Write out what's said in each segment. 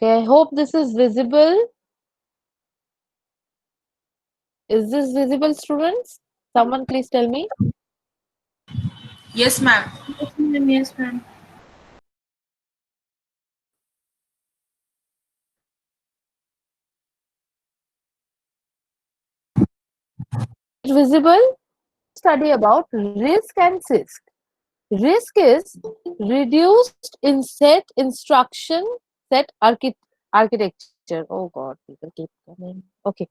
Okay, I hope this is visible. Is this visible, students? Someone please tell me. Yes, ma'am. Yes, ma'am. Yes, ma'am. Visible? Study about risk and CISC. Risk is reduced in set instruction set architecture. Oh God, people keep coming. Okay.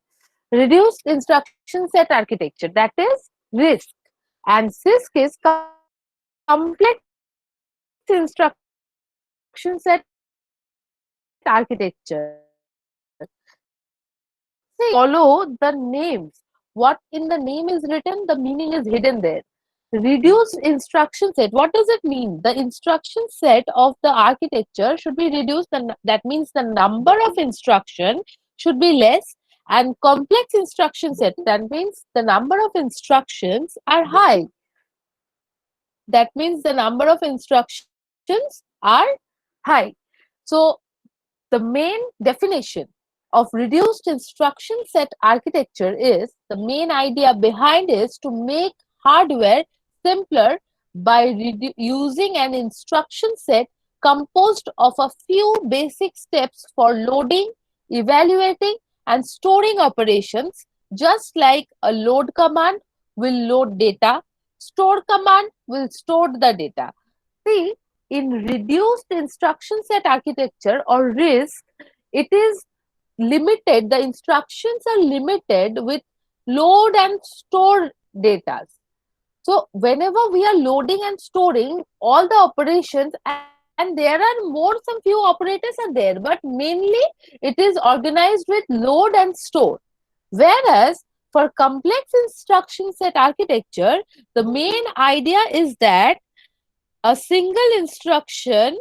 Reduced instruction set architecture, that is risk. And CISC is complex instruction set architecture. See, follow the names. What in the name is written, the meaning is hidden there. Reduced instruction set. What does it mean? The instruction set of the architecture should be reduced. That means the number of instruction should be less. And complex instruction set. That means the number of instructions are high. That means the number of instructions are high. So the main definition of reduced instruction set architecture is the main idea behind is to make hardware simpler by using an instruction set composed of a few basic steps for loading, evaluating, and storing operations, just like a load command will load data, store command will store the data. See, in reduced instruction set architecture or RISC, it is limited, the instructions are limited with load and store data. So whenever we are loading and storing all the operations, and there are more, some few operators are there, but mainly it is organized with load and store. Whereas for complex instruction set architecture, the main idea is that a single instruction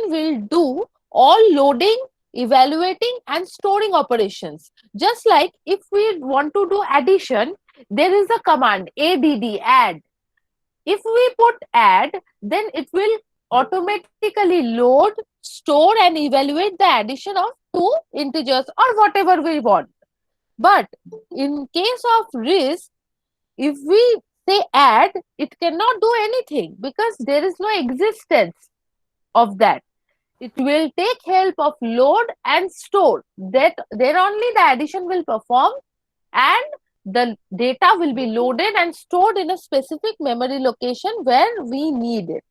will do all loading, evaluating, and storing operations. Just like if we want to do addition, there is a command add. If we put add, then it will automatically load, store, and evaluate the addition of two integers or whatever we want. But in case of RISC, if we say add, it cannot do anything because there is no existence of that. It will take help of load and store. That then only the addition will perform, and the data will be loaded and stored in a specific memory location where we need it.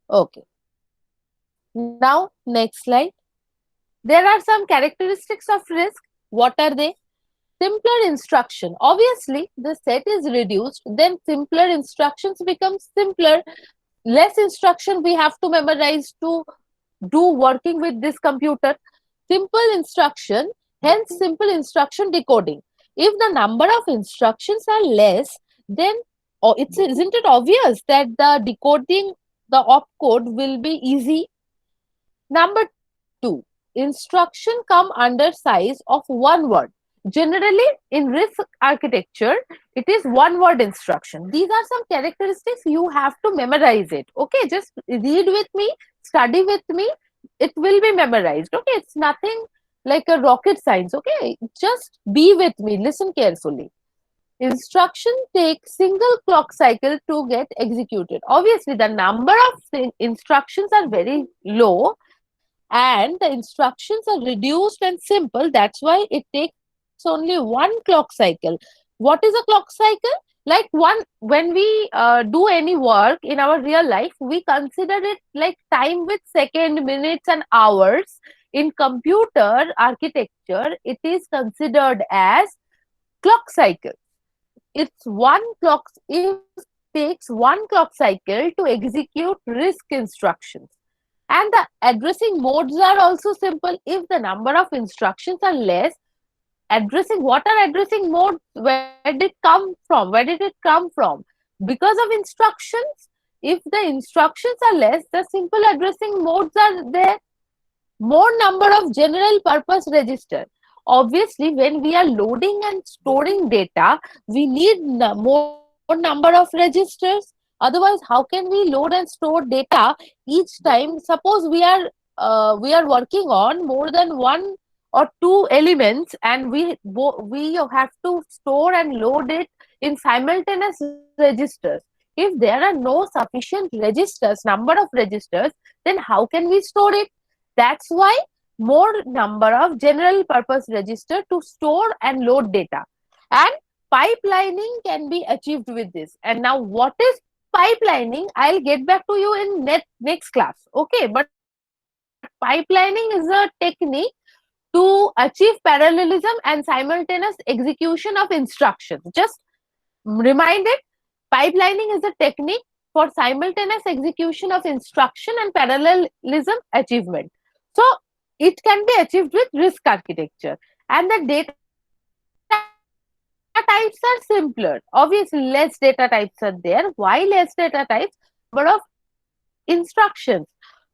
Okay. Now, next slide. There are some characteristics of RISC. What are they? Simpler instruction. Obviously, the set is reduced, then simpler instructions become simpler. Less instruction we have to memorize to do working with this computer. Simple instruction, hence simple instruction decoding. If the number of instructions are less, then isn't it obvious that the decoding the opcode will be easy? Number two, instruction come under size of one word. Generally, in RISC architecture, it is one word instruction. These are some characteristics you have to memorize it. Okay, just read with me, study with me. It will be memorized. Okay, it's nothing like a rocket science. Okay, just be with me, listen carefully. Instruction takes single clock cycle to get executed. Obviously, the number of instructions are very low and the instructions are reduced and simple. That's why it takes only one clock cycle. What is a clock cycle? Like when we do any work in our real life, we consider it like time with second, minutes, and hours. In computer architecture, it is considered as clock cycle. It's one clock. It takes one clock cycle to execute RISC instructions. And the addressing modes are also simple. If the number of instructions are less, what are addressing modes? Where did it come from? Where did it come from? Because of instructions. If the instructions are less, the simple addressing modes are there. More number of general purpose register. Obviously, when we are loading and storing data, we need more number of registers. Otherwise, how can we load and store data each time? Suppose we are working on more than one or two elements, and we have to store and load it in simultaneous registers. If there are no sufficient registers, number of registers, then how can we store it? That's why more number of general purpose register to store and load data. And pipelining can be achieved with this. And now what is pipelining? I'll get back to you in next class. Okay, but pipelining is a technique to achieve parallelism and simultaneous execution of instructions. Just remind it, pipelining is a technique for simultaneous execution of instruction and parallelism achievement. So it can be achieved with RISC architecture. And the data types are simpler. Obviously, less data types are there. Why less data types? Number of instructions.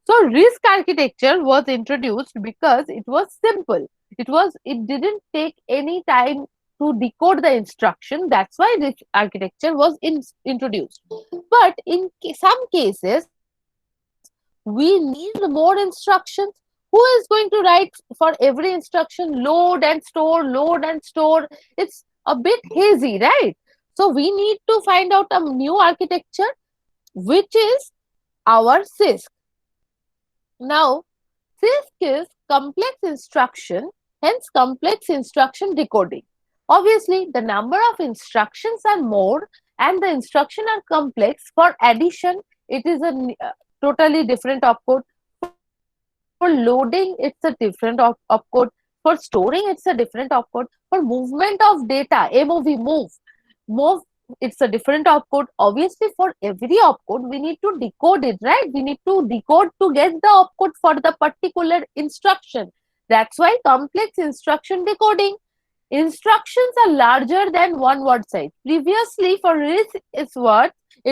So RISC architecture was introduced because it was simple. It didn't take any time to decode the instruction. That's why this architecture was introduced. But in some cases, we need more instructions. Who is going to write for every instruction load and store, load and store? It's a bit hazy, right? So we need to find out a new architecture, which is our CISC. Now, CISC is complex instruction, hence complex instruction decoding. Obviously, the number of instructions are more and the instruction are complex. For addition, it is a totally different opcode. For loading, it's a different opcode. For storing, it's a different opcode. For movement of data, move, it's a different opcode. Obviously, for every opcode, we need to decode it, right? We need to decode to get the opcode for the particular instruction. That's why complex instruction decoding. Instructions are larger than one word size. Previously, for it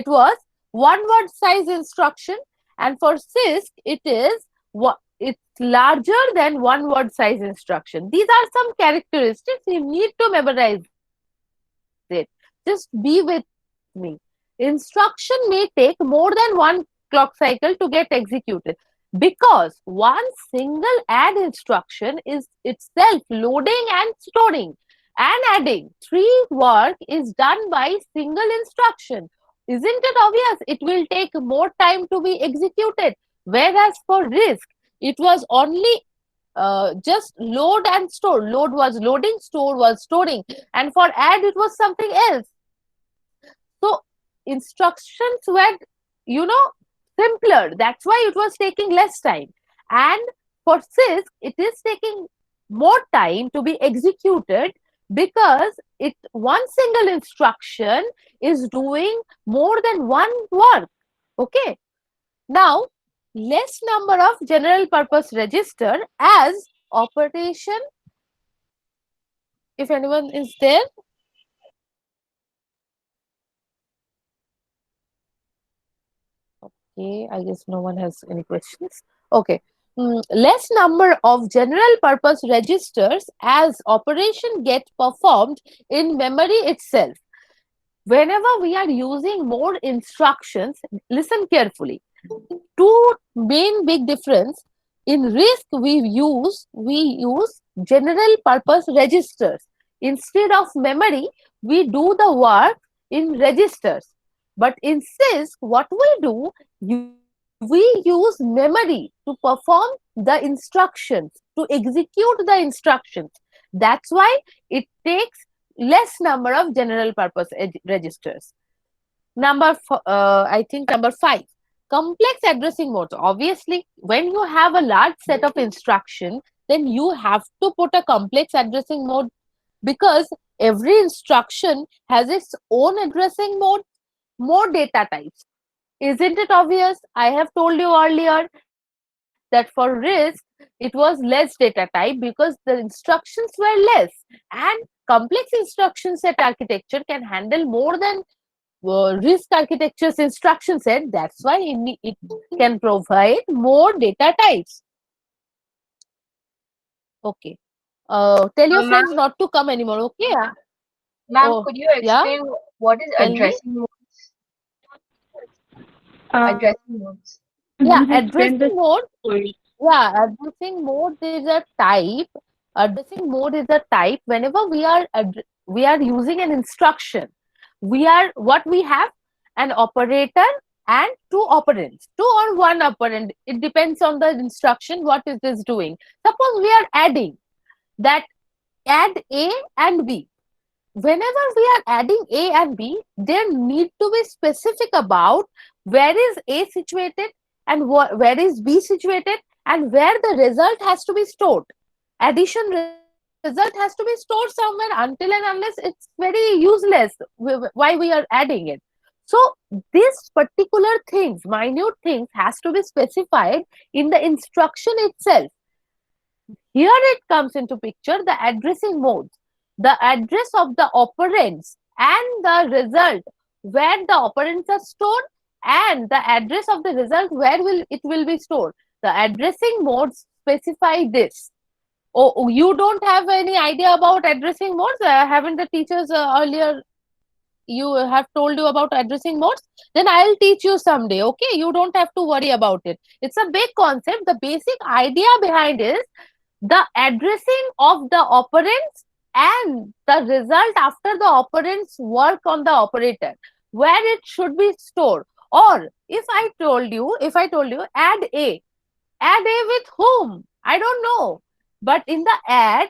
was one word size instruction, and for CISC, it's larger than one word size instruction. These are some characteristics you need to memorize it. Just be with me. Instruction may take more than one clock cycle to get executed because one single add instruction is itself loading and storing and adding. Three work is done by single instruction. Isn't it obvious? It will take more time to be executed. Whereas for RISC, it was only just load and store. Load was loading, store was storing, and for add it was something else. So instructions were, you know, simpler. That's why it was taking less time. And for CISC, it is taking more time to be executed because one single instruction is doing more than one work. Okay. Now, less number of general purpose register as operation. If anyone is there, okay, I guess no one has any questions. Okay. Less number of general purpose registers as operation get performed in memory itself. Whenever we are using more instructions, listen carefully. Two main big difference. In RISC, we use general purpose registers. Instead of memory, we do the work in registers. But in CISC, what we do, we use memory to perform the instructions, to execute the instructions. That's why it takes less number of general purpose registers. I think number 5, complex addressing modes. Obviously, when you have a large set of instruction, then you have to put a complex addressing mode because every instruction has its own addressing mode, more data types. Isn't it obvious? I have told you earlier that for RISC, it was less data type because the instructions were less, and complex instruction set architecture can handle more than RISC architecture's instruction set. That's why it can provide more data types. Okay. Tell your Ma'am, friends not to come anymore. Okay. ma'am, Oh, could you yeah. explain what is Tell me. addressing modes? Addressing modes. Yeah, Ma'am has explained addressing the mode. point. Yeah, addressing mode is a type. Addressing mode is a type. Whenever we are using an instruction, we are what we have an operator and two operands, two or one operand. It depends on the instruction. What is this doing? Suppose we are adding that add A and B. Whenever we are adding A and B, there need to be specific about where is A situated and where is B situated and where the result has to be stored. Addition result has to be stored somewhere until and unless it's very useless why we are adding it. So these particular things, minute things has to be specified in the instruction itself. Here it comes into picture the addressing modes, the address of the operands and the result where the operands are stored and the address of the result where will be stored. The addressing modes specify this. Oh, you don't have any idea about addressing modes? Haven't the teachers earlier you have told you about addressing modes? Then I'll teach you someday. Okay, you don't have to worry about it. It's a big concept. The basic idea behind is the addressing of the operands and the result after the operands work on the operator where it should be stored. Or if I told you add A with whom, I don't know, but in the add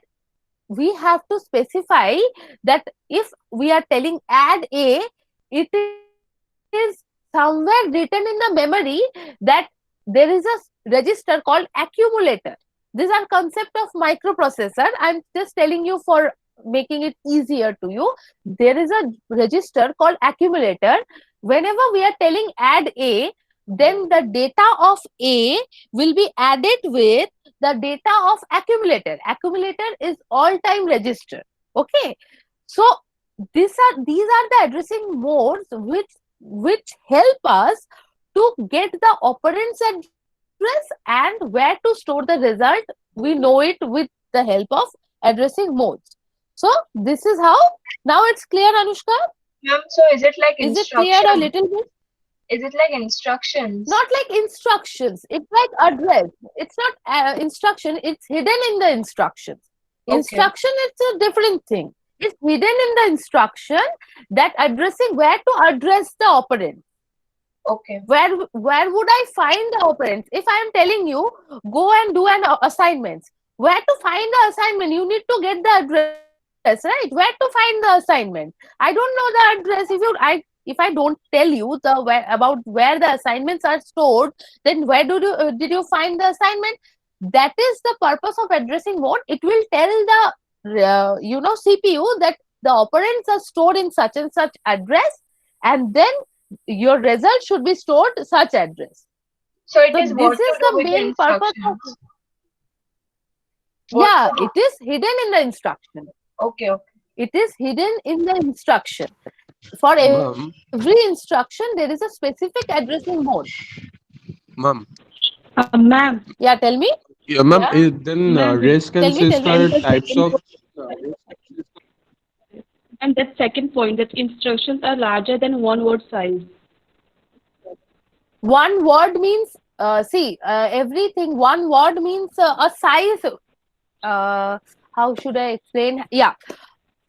we have to specify that if we are telling add A, it is somewhere written in the memory that there is a register called accumulator. These are concept of microprocessor. I'm just telling you for making it easier to you. There is a register called accumulator. Whenever we are telling add A, then the data of A will be added with the data of accumulator. Accumulator is all time register. Okay. So these are the addressing modes which help us to get the operand's address and where to store the result. We know it with the help of addressing modes. So this is how. Now it's clear, Anushka. Ma'am, so is it like Is it clear a instruction? little bit? Is it like instructions? Not like instructions. It's like address. It's not instruction. It's hidden in the instructions. Okay, Instruction, it's a different thing. It's hidden in the instruction that addressing where to address the operand. okay. Where would I find the operands? If I am telling you go and do an assignment, where to find the assignment? You need to get the address, right? Where to find the assignment? I don't know the address. If I don't tell you the about where the assignments are stored, then where did you find the assignment? That is the purpose of addressing mode. It will tell the CPU that the operands are stored in such and such address, and then your result should be stored such address. So it So is this what to is do the with the main purpose of. instructions. What Yeah, to do? it is hidden in the instruction. Okay, okay. It is hidden in the instruction. For every Ma'am, instruction, there is a specific addressing mode. ma'am. Ma'am, Yeah, tell me. Yeah, ma'am. Yeah, Then ma'am, we race tell me, tell consists me. and are the types second of. point, and that second point that instructions are larger than one word size. One word means, see, everything, one word means a size. How should I explain? Yeah.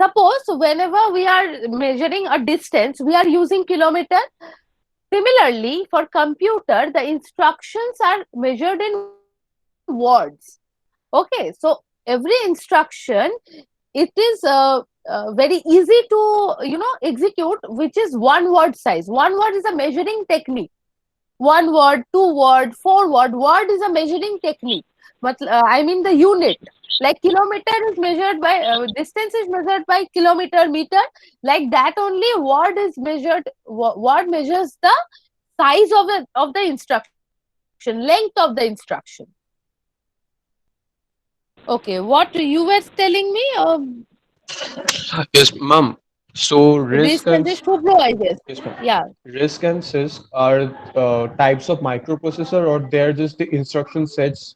Suppose whenever we are measuring a distance, we are using kilometer. Similarly, for computer, the instructions are measured in words. Okay, so every instruction, it is very easy to execute, which is one word size. One word is a measuring technique. One word, two word, four word. Word is a measuring technique. But I mean the unit. Like kilometer is measured by distance is measured by kilometer meter. Like that only word is measured. Word measures the size of the instruction, length of the instruction. Okay, what you were telling me? Yes, ma'am. So This risk and consists Shubhro, I guess. yes, ma'am. Yeah. Risk and CISC are types of microprocessor, or they're just the instruction sets.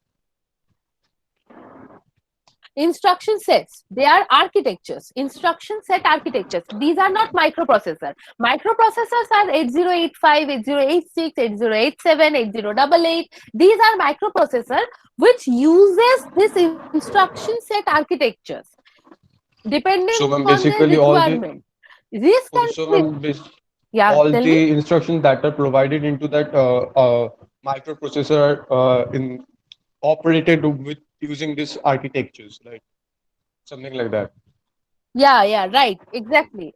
instruction sets. They are architectures, instruction set architectures. These are not microprocessor. Microprocessors are 8085, 8086, 8087, 8088. These are microprocessor which uses this instruction set architectures depending So, ma'am, upon their basically requirement. This can okay, so be, ma'am, yeah, all tell me. the instructions that are provided into that microprocessor are in operated with using this architectures, like something like that. Yeah, right. Exactly.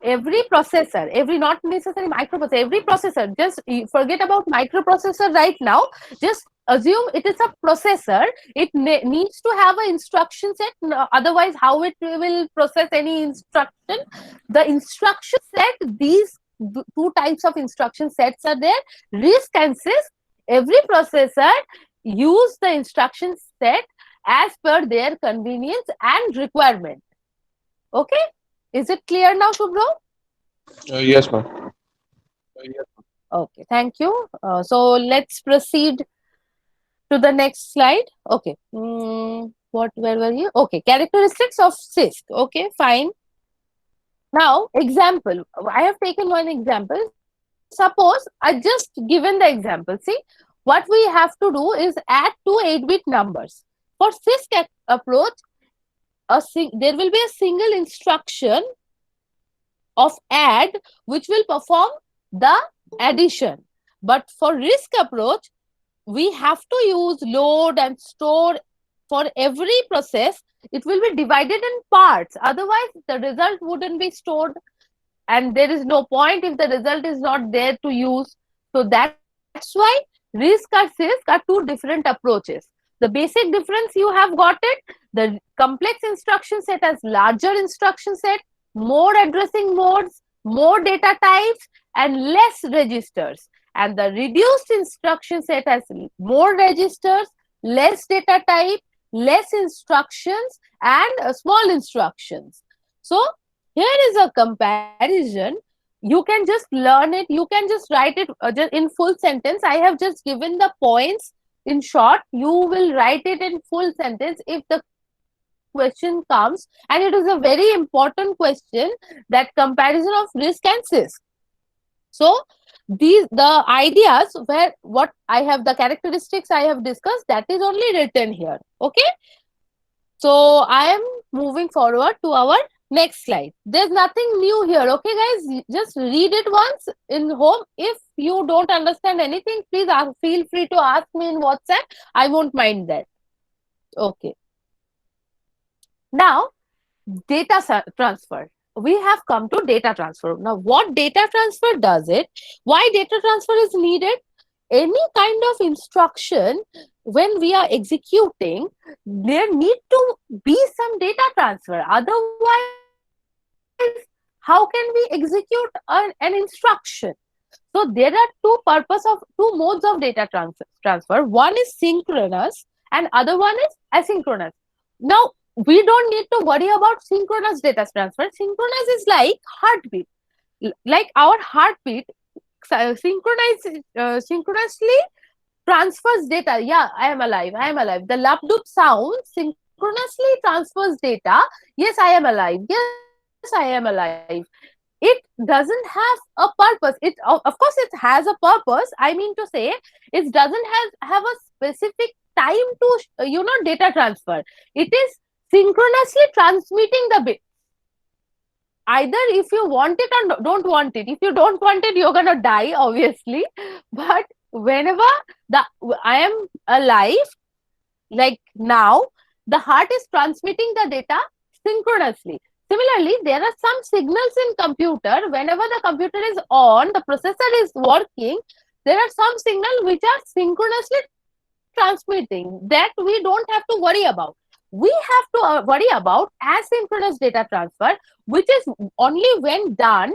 Every processor, every not necessarily microprocessor, every processor, just forget about microprocessor right now. Just assume it is a processor. It needs to have an instruction set. Otherwise, how it will process any instruction? The instruction set, these two types of instruction sets are there. RISC and CISC. Every processor use the instruction set as per their convenience and requirement. Okay, is it clear now, Shubhro? Yes, ma'am. Okay, thank you. So let's proceed to the next slide. Okay, where were you? Okay, characteristics of CISC. Okay, fine. Now, example. I have taken one example. Suppose I just given the example. See, what we have to do is add two 8-bit numbers. For CISC approach, there will be a single instruction of add which will perform the addition. But for RISC approach, we have to use load and store. For every process, it will be divided in parts. Otherwise, the result wouldn't be stored, and there is no point if the result is not there to use. So that's why RISC or CISC are two different approaches. The basic difference you have got it. The complex instruction set has larger instruction set, more addressing modes, more data types, and less registers. And the reduced instruction set has more registers, less data type, less instructions, and small instructions. So here is a comparison. You can just learn it. You can just write it just in full sentence. I have just given the points in short. You will write it in full sentence if the question comes. And it is a very important question, that comparison of RISC and CISC. So the ideas where what I have, the characteristics I have discussed, that is only written here. Okay. So I am moving forward to our next slide. There's nothing new here. Okay, guys, just read it once in home. If you don't understand anything, please feel free to ask me in WhatsApp. I won't mind that. Okay. Now, data transfer. We have come to data transfer. Now, what data transfer does it? Why data transfer is needed? Any kind of instruction, when we are executing, there need to be some data transfer. Otherwise, how can we execute an instruction? So there are two modes of data transfer. One is synchronous and other one is asynchronous. Now, we don't need to worry about synchronous data transfer. Synchronous is like heartbeat. Like our heartbeat synchronously transfers data. Yeah, I am alive. The lap-doop sound synchronously transfers data. Yes, I am alive. Yes, I am alive. It doesn't have a purpose. Of course, it has a purpose. I mean to say, it doesn't have a specific time to data transfer. It is synchronously transmitting the bit. Either if you want it or don't want it. If you don't want it, you're gonna die, obviously. But whenever I am alive, like now, the heart is transmitting the data synchronously. Similarly, there are some signals in computer. Whenever the computer is on, the processor is working, there are some signals which are synchronously transmitting that we don't have to worry about. We have to worry about asynchronous data transfer, which is only when done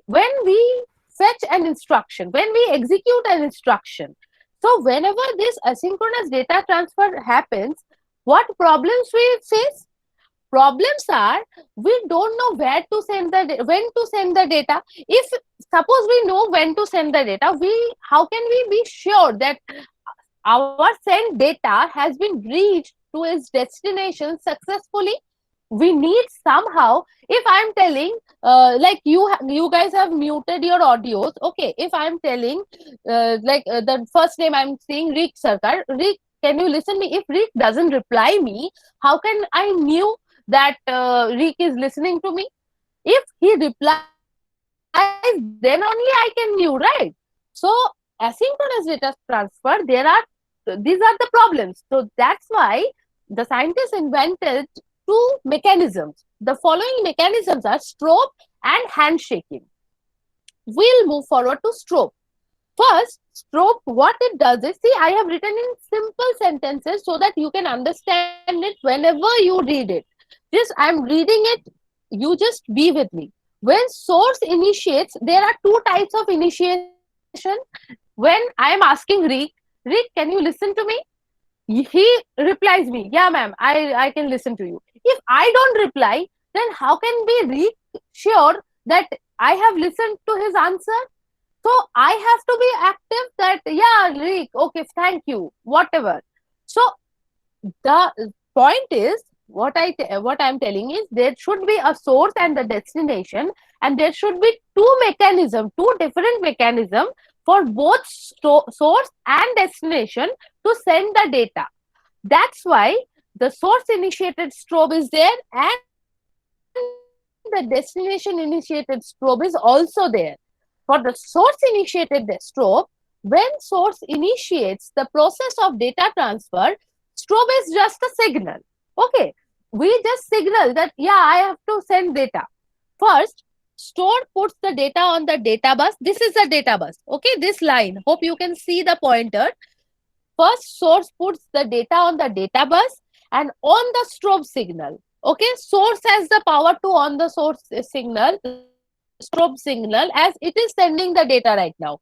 when we fetch an instruction, when we execute an instruction. So whenever this asynchronous data transfer happens, what problems we face? Problems are, we don't know when to send the data. If suppose we know when to send the data, how can we be sure that our sent data has been reached to to its destination successfully, we need somehow, if I'm telling, like you guys have muted your audios. Okay, if I'm telling, the first name I'm saying Rick Sarkar. Rick, can you listen me? If Rick doesn't reply me, how can I knew that Rick is listening to me? If he replies, then only I can knew, right? So asynchronous data transfer, these are the problems. So that's why the scientists invented two mechanisms. The following mechanisms are strobe and handshaking. We'll move forward to strobe. First, strobe, what it does is, see, I have written in simple sentences so that you can understand it whenever you read it. Just, I'm reading it, you just be with me. When source initiates, there are two types of initiation. When I am asking Rick, can you listen to me? He replies me, yeah, ma'am, I can listen to you. If I don't reply, then how can we be sure that I have listened to his answer? So I have to be active that, yeah, Rick, okay, thank you, whatever. So the point is, what I'm telling is, there should be a source and the destination, and there should be two different mechanisms for both source and destination to send the data. That's why the source initiated strobe is there and the destination initiated strobe is also there. For the source initiated strobe, when source initiates the process of data transfer, strobe is just a signal. Okay, we just signal that, yeah, I have to send data. First, store puts the data on the data bus. This is the data bus. Okay, this line. Hope you can see the pointer. First, source puts the data on the data bus and on the strobe signal. Okay, source has the power to on the source signal, strobe signal, as it is sending the data right now.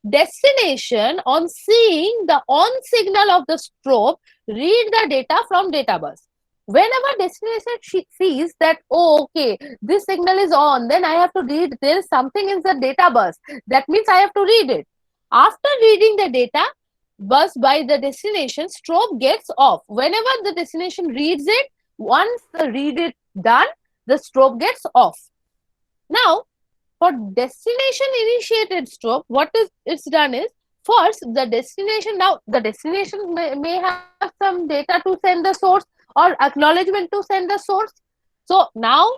Destination, on seeing the on signal of the strobe, read the data from data bus. Whenever destination sees that, oh, okay, this signal is on, then I have to read, there is something in the data bus. That means I have to read it. After reading the data bus by the destination, strobe gets off. Whenever the destination reads it, once the read it done, the strobe gets off. Now, for destination initiated strobe, what is it's done is, first the destination, now the destination may have some data to send the source or acknowledgement to send the source. So now,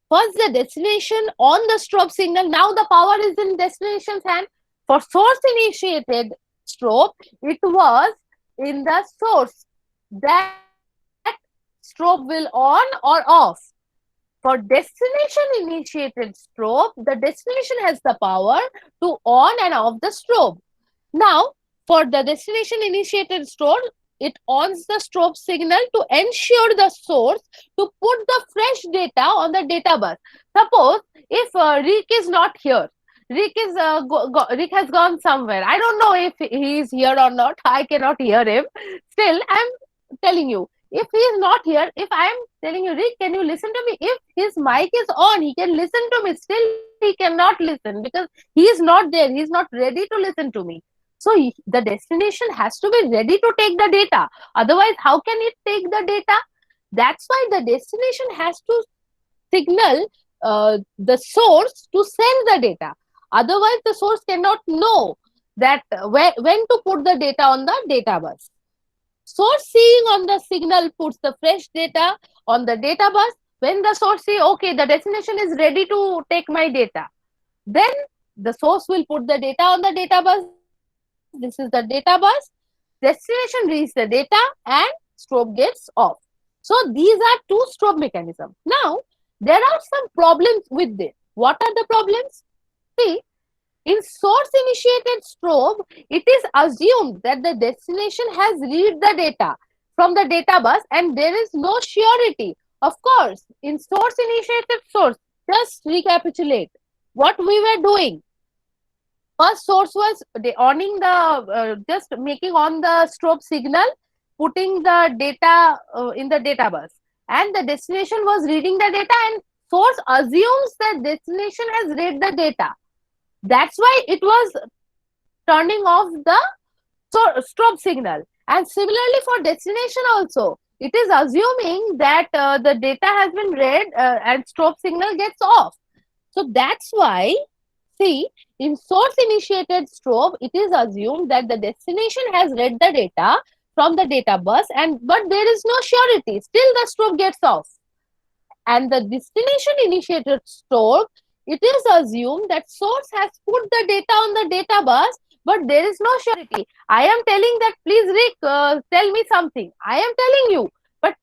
first the destination on the strobe signal, now the power is in destination's hand. For source initiated strobe, it was in the source that strobe will on or off. For destination initiated strobe, the destination has the power to on and off the strobe. Now, for the destination initiated strobe, it ons the strobe signal to ensure the source to put the fresh data on the data bus. Suppose if Rick is not here, Rick has gone somewhere. I don't know if he is here or not. I cannot hear him. Still, I'm telling you, if he is not here, if I am telling you, Rick, can you listen to me? If his mic is on, he can listen to me. Still, he cannot listen because he is not there. He is not ready to listen to me. So the destination has to be ready to take the data. Otherwise, how can it take the data? That's why the destination has to signal the source to send the data. Otherwise, the source cannot know that when to put the data on the data bus. Source seeing on the signal puts the fresh data on the data bus. When the source see, okay, the destination is ready to take my data, then the source will put the data on the data bus. This is the data bus. Destination reads the data and strobe gets off. So these are two strobe mechanisms. Now, there are some problems with this. What are the problems? See, in source initiated strobe, it is assumed that the destination has read the data from the data bus and there is no surety. Of course, in source initiated source, just recapitulate what we were doing. First, source was owning the, just making on the strobe signal, putting the data in the data bus, and the destination was reading the data, and source assumes that destination has read the data. That's why it was turning off the strobe signal. And similarly for destination also, it is assuming that the data has been read and strobe signal gets off. So that's why, see, in source initiated strobe, it is assumed that the destination has read the data from the data bus, and but there is no surety. Still, the strobe gets off. And the destination initiated strobe, it is assumed that source has put the data on the data bus, but there is no surety. I am telling that, please, Rick, tell me something. I am telling you, but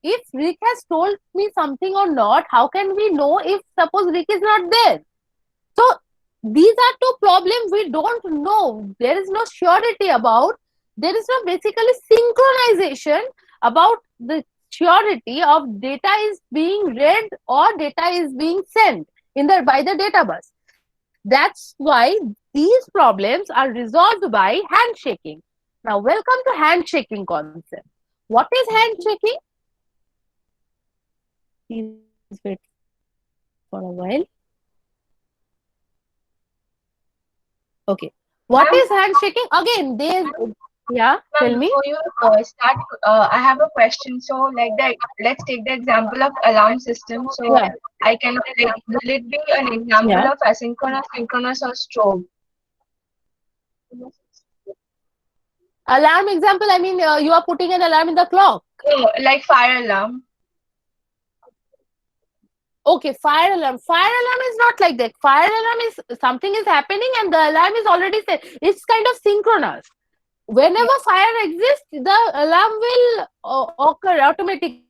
if Rick has told me something or not, how can we know if suppose Rick is not there? So these are two problems we don't know. There is no surety about. There is no basically synchronization about the surety of data is being read or data is being sent in the by the data bus. That's why these problems are resolved by handshaking. Now, welcome to handshaking concept. What is handshaking? Please wait for a while. Okay. What Ma'am, is handshaking? Again, there's, yeah, tell ma'am, me. before you start, I have a question. So, like that, let's take the example of alarm system. So, Yeah, I can like, will it be an example yeah. of asynchronous, synchronous, or strobe? Alarm example, I mean, you are putting an alarm in the clock. Oh, like fire alarm. Okay, fire alarm. Fire alarm is not like that. Fire alarm is something is happening and the alarm is already set. It's kind of synchronous. Yeah. Whenever fire exists, the alarm will occur automatically.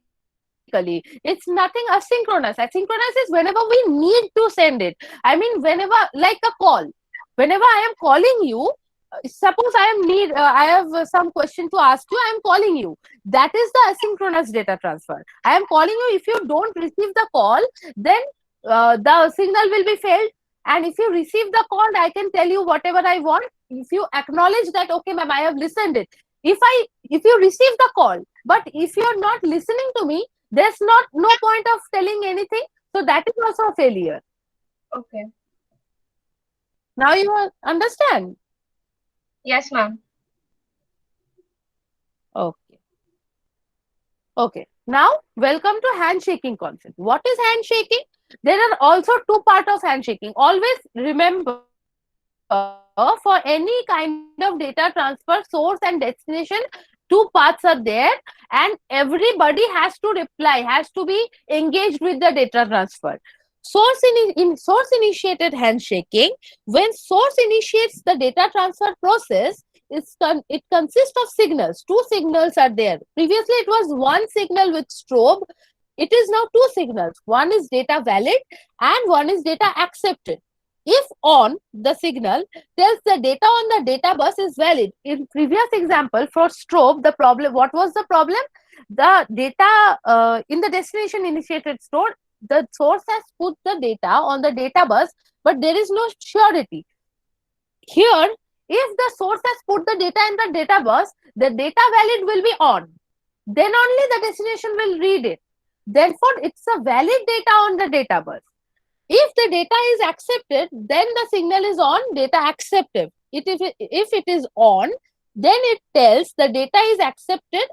It's nothing asynchronous. Asynchronous is whenever we need to send it. I mean, whenever, like a call. Whenever I am calling you, suppose I have some question to ask you. I am calling you. That is the asynchronous data transfer. I am calling you. If you don't receive the call, then the signal will be failed. And if you receive the call, I can tell you whatever I want. If you acknowledge that, okay, ma'am, I have listened it. If you receive the call, but if you're not listening to me, there's not no point of telling anything. So that is also a failure. Okay. Now you understand. Yes, ma'am. Okay. Okay. Now welcome to handshaking concept. What is handshaking? There are also two parts of handshaking. Always remember, for any kind of data transfer, source and destination, two parts are there, and everybody has to reply, has to be engaged with the data transfer. In source initiated handshaking, when source initiates the data transfer process, it consists of signals. Two signals are there. Previously, it was one signal with strobe. It is now two signals. One is data valid and one is data accepted. If on, the signal tells the data on the data bus is valid. In previous example for strobe, the problem, what was the problem? The data in the destination initiated store, the source has put the data on the data bus, but there is no surety. Here, if the source has put the data in the data bus, the data valid will be on. Then only the destination will read it. Therefore, it's a valid data on the data bus. If the data is accepted, then the signal is on data accepted. If it is on, then it tells the data is accepted.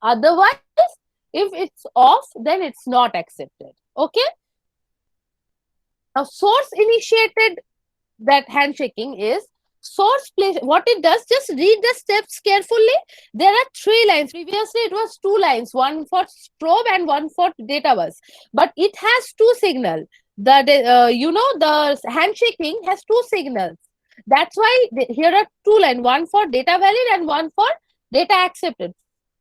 Otherwise, if it's off, then it's not accepted. Okay. Now, source initiated that handshaking is source place. What it does, just read the steps carefully. There are three lines. Previously it was two lines, one for strobe and one for data bus, but it has two signal. The handshaking has two signals. That's why here are two lines, one for data valid and one for data accepted.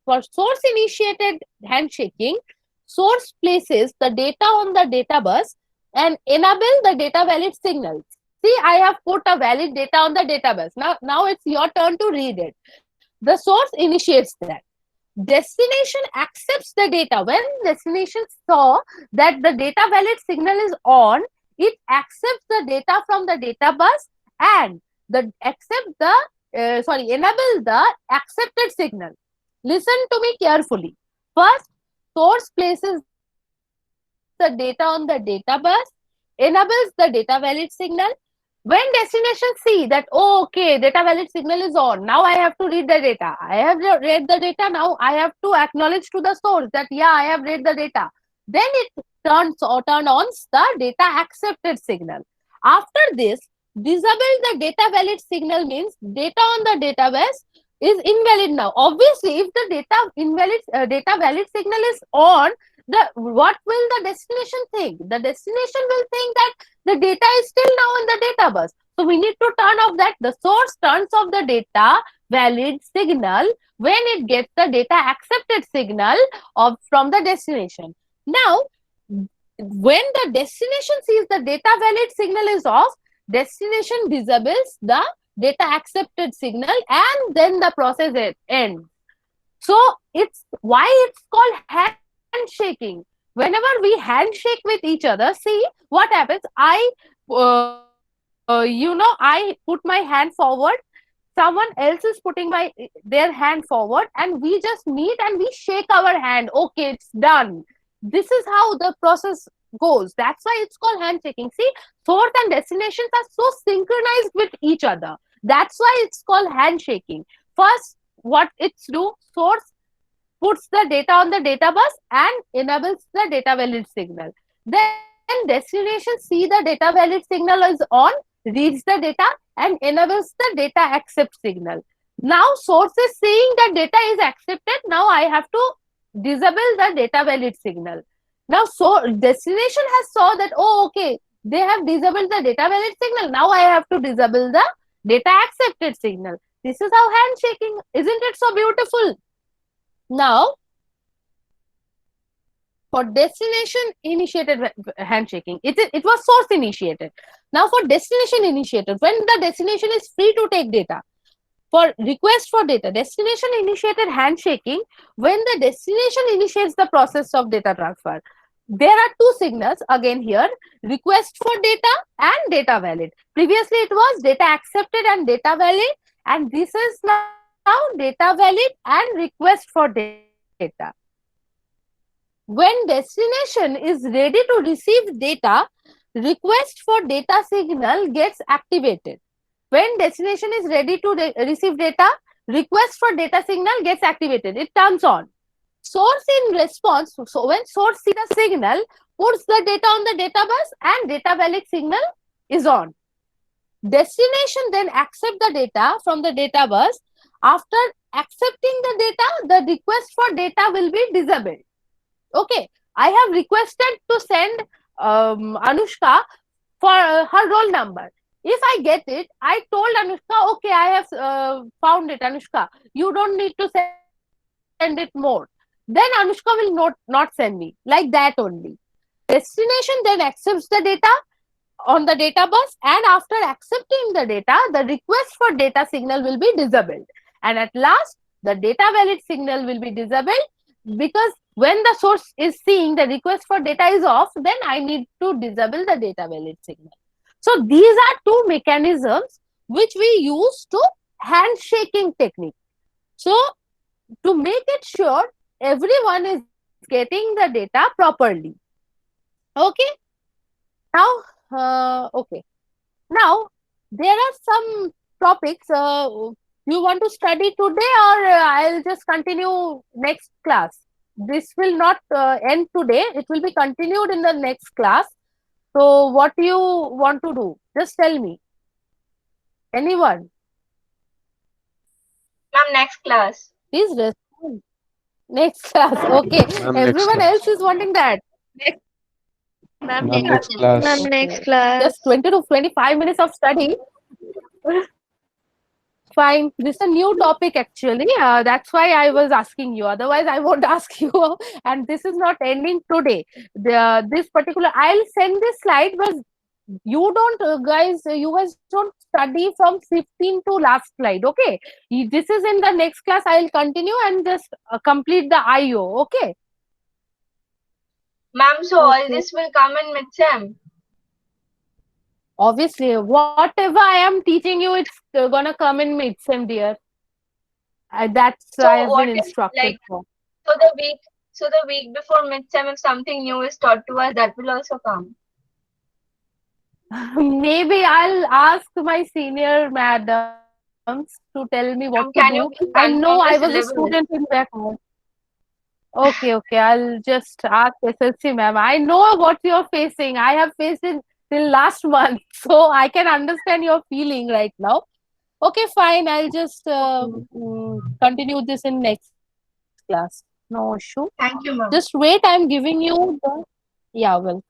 For source initiated handshaking, source places the data on the data bus and enable the data valid signals. See, I have put a valid data on the database. Now it's your turn to read it. The source initiates that. Destination accepts the data. When destination saw that the data valid signal is on, it accepts the data from the data bus and enable the accepted signal. Listen to me carefully. First, source places the data on the data bus, enables the data valid signal. When destination see that, oh, okay, data valid signal is on, now I have to read the data. I have read the data, now I have to acknowledge to the source that, yeah, I have read the data. Then it turn on the data accepted signal. After this, disable the data valid signal means data on the database is invalid now. Obviously, if the data valid signal is on, what will the destination think? The destination will think that the data is still now in the data bus. So we need to turn off that. The source turns off the data valid signal when it gets the data accepted signal from the destination. Now, when the destination sees the data valid signal is off, destination disables the data accepted signal and then the process ends. So it's why it's called handshaking. Whenever we handshake with each other, see what happens. I put my hand forward. Someone else is putting their hand forward, and we just meet and we shake our hand. Okay, it's done. This is how the process goes. That's why it's called handshaking. See, source and destinations are so synchronized with each other. That's why it's called handshaking. First, what it's do, source puts the data on the data bus and enables the data valid signal. Then destination see the data valid signal is on, reads the data and enables the data accept signal. Now source is seeing that data is accepted. Now I have to disable the data valid signal. Now destination has saw that, oh, okay, they have disabled the data valid signal. Now I have to disable the data accepted signal. This is how handshaking, isn't it so beautiful? Now, for destination initiated handshaking, it was source initiated. Now, for destination initiated, when the destination is free to take data, for request for data, destination initiated handshaking, when the destination initiates the process of data transfer, there are two signals again here, request for data and data valid. Previously, it was data accepted and data valid, and this is now data valid and request for data. When destination is ready to receive data, request for data signal gets activated. When destination is ready to receive data, request for data signal gets activated. It turns on. Source in response, so when source sees the signal, puts the data on the data bus and data valid signal is on. Destination then accept the data from the data bus. After accepting the data, the request for data will be disabled. Okay, I have requested to send Anushka for her roll number. If I get it, I told Anushka, okay, I have found it, Anushka. You don't need to send it more. Then Anushka will not send me, like that only. Destination then accepts the data on the data bus, and after accepting the data, the request for data signal will be disabled. And at last, the data valid signal will be disabled, because when the source is seeing the request for data is off, then I need to disable the data valid signal. So these are two mechanisms which we use to handshaking technique. So to make it sure everyone is getting the data properly. Okay. Okay. Now there are some topics you want to study today, or I'll just continue next class. This will not end today. It will be continued in the next class. So what do you want to do? Just tell me. Anyone? Ma'am, next class. Please respond. Next class. Okay. Ma'am, next Everyone class. else is wanting that. Ma'am, Ma'am, next next, class. ma'am, next Okay. class. Just 20 to 25 minutes of study. Fine. This is a new topic actually. That's why I was asking you. Otherwise, I won't ask you. And this is not ending today. This particular, I'll send this slide, but you don't, you guys don't study from 15 to last slide. Okay. This is in the next class. I'll continue and just complete the IO. Okay. Ma'am, so all Okay. this will come in mid-sem. Obviously, whatever I am teaching you, it's gonna come in mid-sem, dear. That's So I have what been if, instructed like, for. so the week before mid-sem, if something new is taught to us, that will also come. Maybe I'll ask my senior madams to tell me what to do. Can I you know please I was a confirm the student in syllabus? back home. Okay, I'll just ask SLC ma'am. I know what you're facing. I have faced it till last month, so I can understand your feeling right now. Okay, fine. I'll just Okay. continue this in next class. No issue. Thank you, Just ma'am. wait. I'm giving you the. Yeah, well.